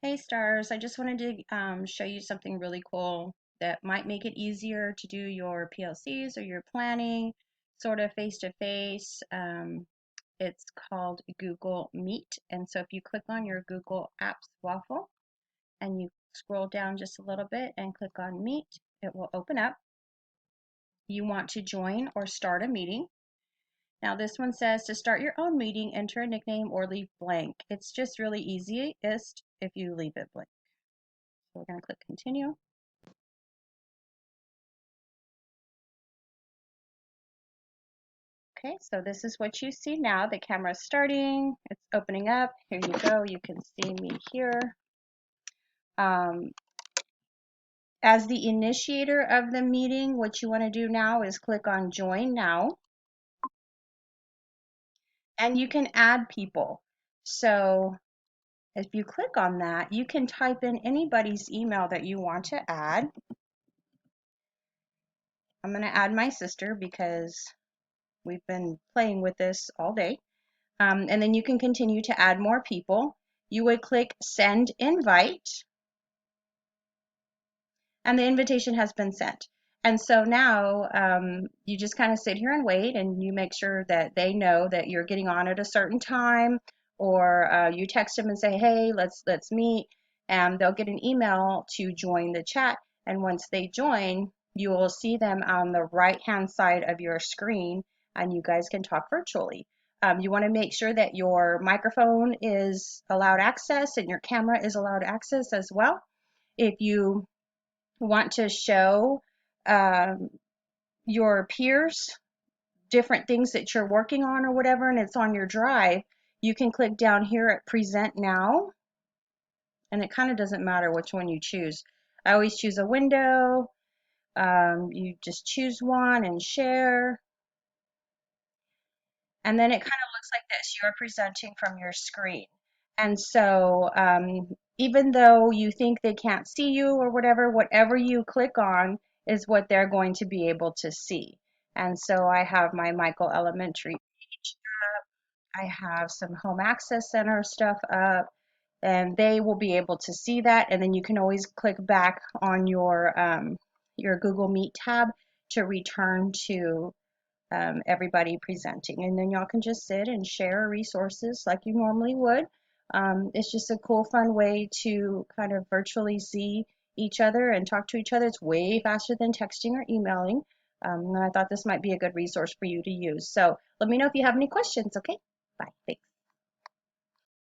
Hey stars, I just wanted to show you something really cool that might make it easier to do your PLCs or your planning sort of face to face. It's called Google Meet. And so if you click on your Google Apps waffle and you scroll down just a little bit and click on Meet, it will open up. You want to join or start a meeting. Now this one says to start your own meeting, enter a nickname or leave blank. It's just really easiest if you leave it blank. So we're going to click continue. Okay, so this is what you see now. The camera's starting, it's opening up. Here you go, you can see me here. Um, as the initiator of the meeting, what you want to do now is click on join now, and you can add people. So if you click on that, you can type in anybody's email that you want to add. I'm going to add my sister because we've been playing with this all day. And then you can continue to add more people. You would click send invite, and the invitation has been sent. And so now you just kind of sit here and wait, and you make sure that they know that you're getting on at a certain time, or you text them and say, "Hey, let's meet," and they'll get an email to join the chat. And once they join, you will see them on the right-hand side of your screen, and you guys can talk virtually. You want to make sure that your microphone is allowed access and your camera is allowed access as well. If you want to show um, your peers different things that you're working on or whatever, and it's on your drive, you can click down here at present now, and it kind of doesn't matter which one you choose. I always choose a window. You just choose one and share, and then it kind of looks like this. You're presenting from your screen. And so even though you think they can't see you or whatever you click on is what they're going to be able to see. And so I have my Michael Elementary page up. I have some Home Access Center stuff up, and they will be able to see that. And then you can always click back on your Google Meet tab to return to everybody presenting. And then y'all can just sit and share resources like you normally would. It's just a cool, fun way to kind of virtually see each other and talk to each other. It's way faster than texting or emailing. And I thought this might be a good resource for you to use. So let me know if you have any questions, okay? Bye. Thanks.